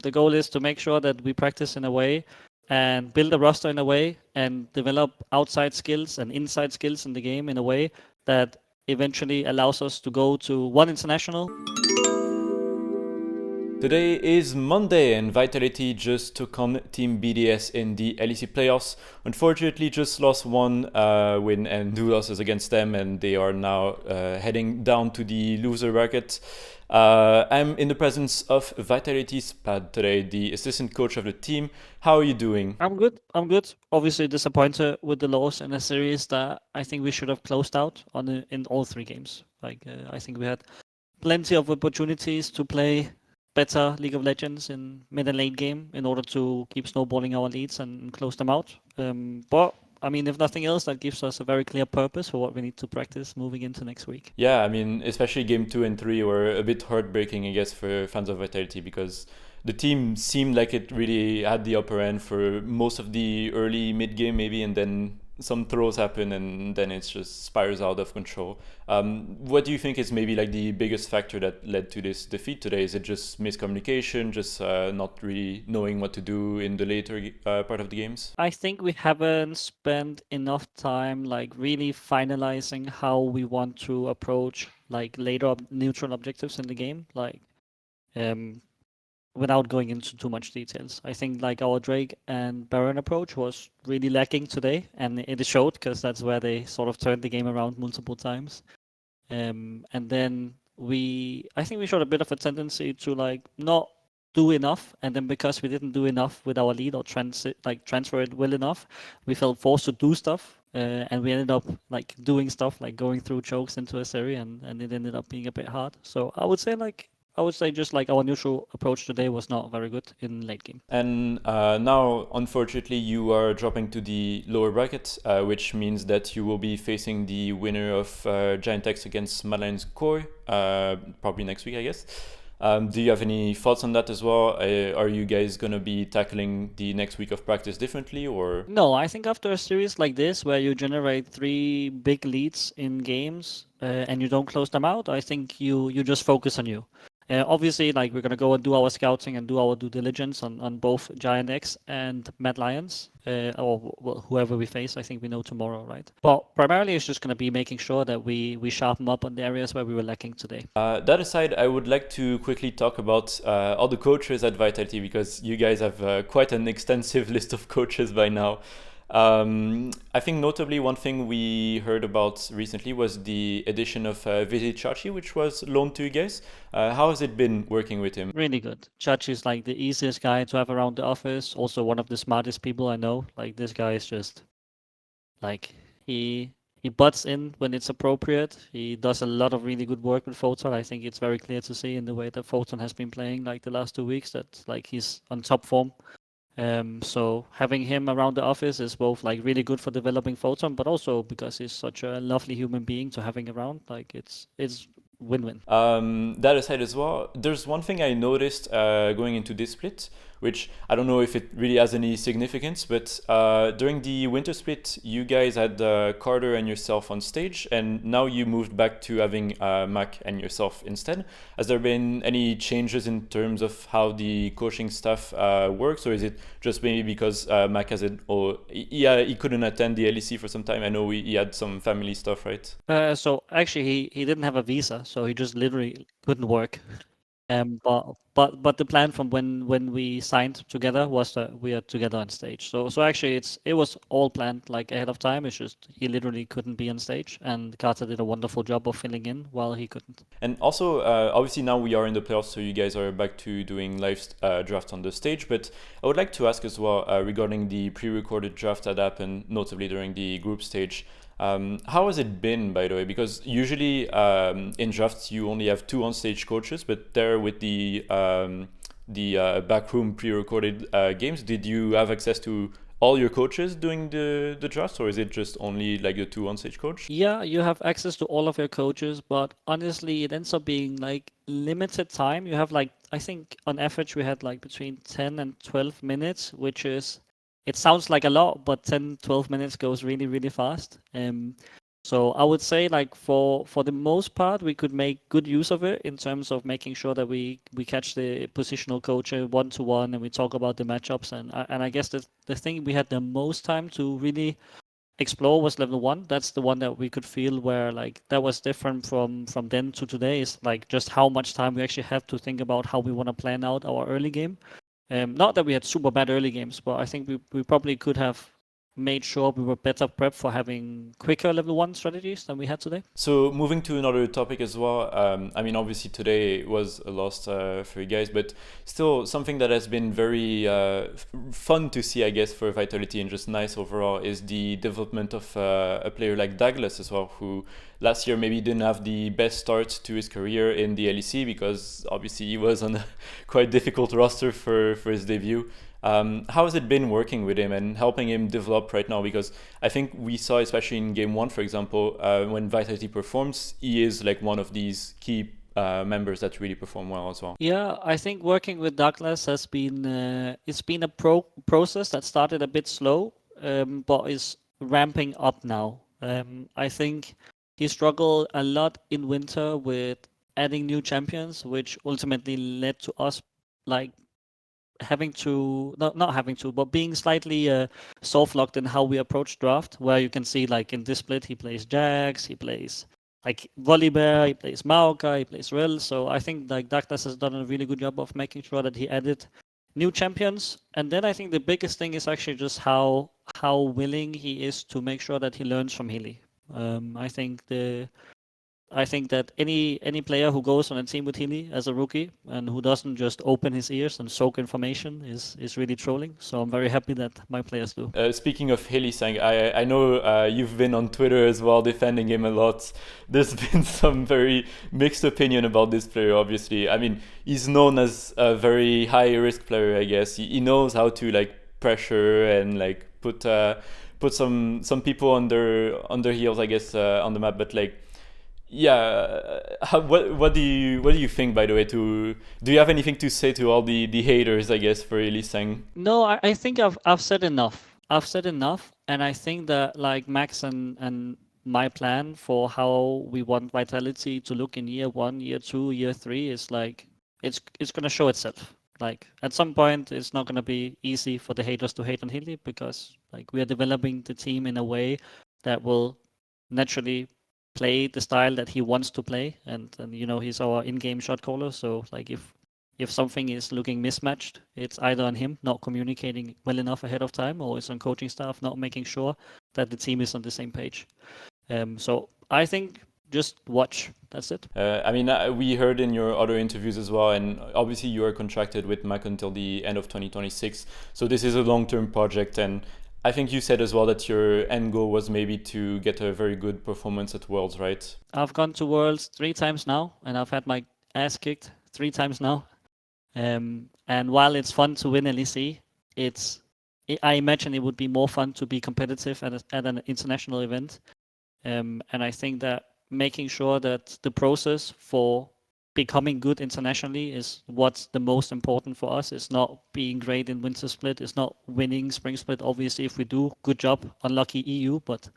The goal is to make sure that we practice in a way and build a roster in a way and develop outside skills and inside skills in the game in a way that eventually allows us to go to one international. Today is Monday and Vitality just took on Team BDS in the LEC playoffs. Unfortunately, just lost one win and 2 losses against them, and they are now heading down to the loser bracket. I'm in the presence of Vitality's Pad today, the assistant coach of the team. How are you doing? I'm good. Obviously disappointed with the loss in a series that I think we should have closed out in all 3 games. I think we had plenty of opportunities to play better League of Legends in mid and late game in order to keep snowballing our leads and close them out. But I mean, if nothing else, that gives us a very clear purpose for what we need to practice moving into next week. Yeah, I mean, especially game 2 and 3 were a bit heartbreaking, I guess, for fans of Vitality because the team seemed like it really had the upper end for most of the early mid game, maybe, and then some throws happen and then it just spirals out of control. What do you think is maybe like the biggest factor that led to this defeat today? Is it just miscommunication, just not really knowing what to do in the later part of the games? I think we haven't spent enough time like really finalizing how we want to approach like later neutral objectives in the game. Without going into too much details. I think like our Drake and Baron approach was really lacking today, and it showed because that's where they sort of turned the game around multiple times. And then I think we showed a bit of a tendency to like not do enough, and then because we didn't do enough with our lead or transfer it well enough, we felt forced to do stuff, and we ended up like doing stuff like going through chokes into a series, and it ended up being a bit hard. So I would say just like our neutral approach today was not very good in late game. And now, unfortunately, you are dropping to the lower bracket, which means that you will be facing the winner of Giant X against Madeleine's Koi, probably next week, I guess. Do you have any thoughts on that as well? Are you guys going to be tackling the next week of practice differently, or? No, I think after a series like this, where you generate 3 big leads in games and you don't close them out, I think you just focus on you. Obviously, like we're gonna go and do our scouting and do our due diligence on both Giant X and Mad Lions, or well, whoever we face. I think we know tomorrow, right? But primarily, it's just gonna be making sure that we sharpen up on the areas where we were lacking today. That aside, I would like to quickly talk about all the coaches at Vitality because you guys have quite an extensive list of coaches by now. I think notably one thing we heard about recently was the addition of VIT, which was loaned to you guys. How has it been working with him? Really good. Chachi is like the easiest guy to have around the office. Also one of the smartest people I know. Like this guy is just like he butts in when it's appropriate. He does a lot of really good work with Photon. I think it's very clear to see in the way that Photon has been playing like the last 2 weeks that like he's on top form. So having him around the office is both like really good for developing Photon, but also because he's such a lovely human being to having around. Like it's win-win. That aside as well, there's one thing I noticed going into this split, which I don't know if it really has any significance, but during the winter split, you guys had Carter and yourself on stage, and now you moved back to having Mac and yourself instead. Has there been any changes in terms of how the coaching stuff works, or is it just maybe because Mac has it, or he couldn't attend the LEC for some time? I know he had some family stuff, right? So actually, he didn't have a visa, so he just literally couldn't work. But the plan from when we signed together was that we are together on stage. So actually, it was all planned like ahead of time. It's just he literally couldn't be on stage, and Carter did a wonderful job of filling in while he couldn't. And also, obviously now we are in the playoffs, so you guys are back to doing live drafts on the stage. But I would like to ask as well regarding the pre-recorded draft that happened, notably during the group stage. How has it been, by the way? Because usually in drafts you only have 2 on-stage coaches, but there with the backroom pre-recorded games, did you have access to all your coaches doing the drafts, or is it just only like the 2 on-stage coach? Yeah, you have access to all of your coaches, but honestly, it ends up being like limited time. You have like, I think on average we had like between 10 and 12 minutes, which is, it sounds like a lot, but 10, 12 minutes goes really, really fast. So I would say like for the most part we could make good use of it in terms of making sure that we catch the positional coach 1-to-1 and we talk about the matchups and I guess the thing we had the most time to really explore was level 1. That's the one that we could feel where like that was different from then to today is like just how much time we actually have to think about how we want to plan out our early game. Not that we had super bad early games, but I think we probably could have made sure we were better prepped for having quicker level 1 strategies than we had today. So moving to another topic as well, I mean, obviously today was a loss for you guys, but still something that has been very fun to see, I guess, for Vitality and just nice overall is the development of a player like Daglas as well, who last year maybe didn't have the best start to his career in the LEC because obviously he was on a quite difficult roster for his debut. How has it been working with him and helping him develop right now? Because I think we saw, especially in game 1, for example, when Vitality performs, he is like one of these key members that really perform well as well. Yeah, I think working with Douglas has been it's been a process that started a bit slow, but is ramping up now. I think he struggled a lot in winter with adding new champions, which ultimately led to us like having to not having to, but being slightly soft locked in how we approach draft. Where you can see like in this split, he plays Jax, he plays like Volibear, he plays Maoka, he plays Rill. So I think like Daglas has done a really good job of making sure that he added new champions. And then I think the biggest thing is actually just how willing he is to make sure that he learns from Hilly. I think that any player who goes on a team with Hilly as a rookie and who doesn't just open his ears and soak information is really trolling. So I'm very happy that my players do. Speaking of Hylissang, I know you've been on Twitter as well defending him a lot. There's been some very mixed opinion about this player, obviously. I mean, he's known as a very high risk player, I guess. He knows how to like pressure and like put some people under heels, I guess, on the map, but like yeah, what do you think, by the way? Do you have anything to say to all the haters, I guess, for Hylissang? No, I think I've said enough. I've said enough, and I think that like Max and my plan for how we want Vitality to look in year 1, year 2, year 3 is like it's gonna show itself. Like at some point, it's not gonna be easy for the haters to hate on Hilly because like we are developing the team in a way that will naturally play the style that he wants to play, and you know he's our in-game shot caller. So like if something is looking mismatched, it's either on him not communicating well enough ahead of time, or it's on coaching staff not making sure that the team is on the same page. So I think just watch. That's it. I mean, we heard in your other interviews as well, and obviously you are contracted with Mac until the end of 2026. So this is a long-term project, and I think you said as well that your end goal was maybe to get a very good performance at Worlds, right? I've gone to Worlds 3 times now, and I've had my ass kicked 3 times now. And while it's fun to win LEC, I imagine it would be more fun to be competitive at an international event. And I think that making sure that the process for becoming good internationally is what's the most important for us. It's not being great in Winter Split. It's not winning Spring Split. Obviously, if we do, good job. Unlucky EU, but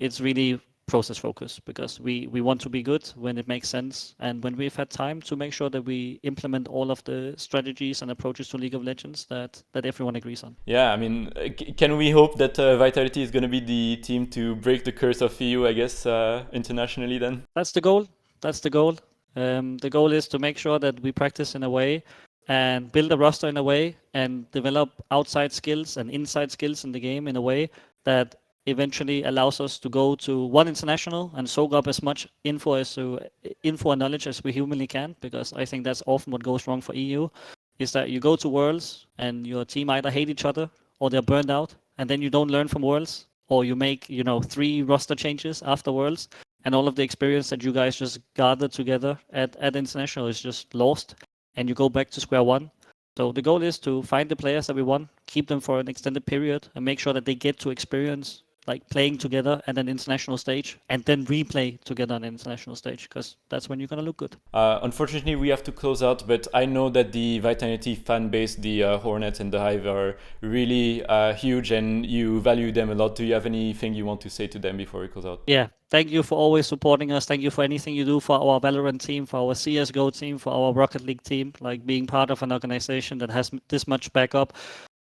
it's really process focused because we want to be good when it makes sense and when we've had time to make sure that we implement all of the strategies and approaches to League of Legends that everyone agrees on. Yeah, I mean, can we hope that Vitality is going to be the team to break the curse of EU, I guess, internationally then? That's the goal. The goal is to make sure that we practice in a way and build a roster in a way and develop outside skills and inside skills in the game in a way that eventually allows us to go to one international and soak up as much info and knowledge as we humanly can, because I think that's often what goes wrong for EU, is that you go to Worlds and your team either hate each other or they're burned out, and then you don't learn from Worlds, or you make 3 roster changes after Worlds, and all of the experience that you guys just gathered together at international is just lost, and you go back to square one. So the goal is to find the players that we want, keep them for an extended period, and make sure that they get to experience like playing together at an international stage and then replay together on an international stage, because that's when you're going to look good. Unfortunately, we have to close out, but I know that the Vitality fan base, the Hornets and the Hive, are really huge, and you value them a lot. Do you have anything you want to say to them before we close out? Yeah, thank you for always supporting us. Thank you for anything you do for our Valorant team, for our CSGO team, for our Rocket League team. Like, being part of an organization that has this much backup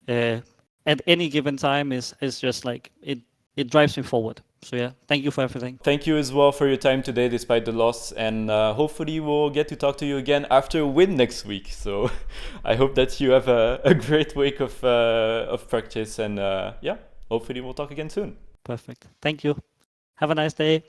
at any given time is just like, it drives me forward. So yeah, thank you for everything. Thank you as well for your time today, despite the loss, and hopefully we'll get to talk to you again after a win next week. So I hope that you have a great week of practice, and yeah, hopefully we'll talk again soon. Perfect. Thank you. Have a nice day.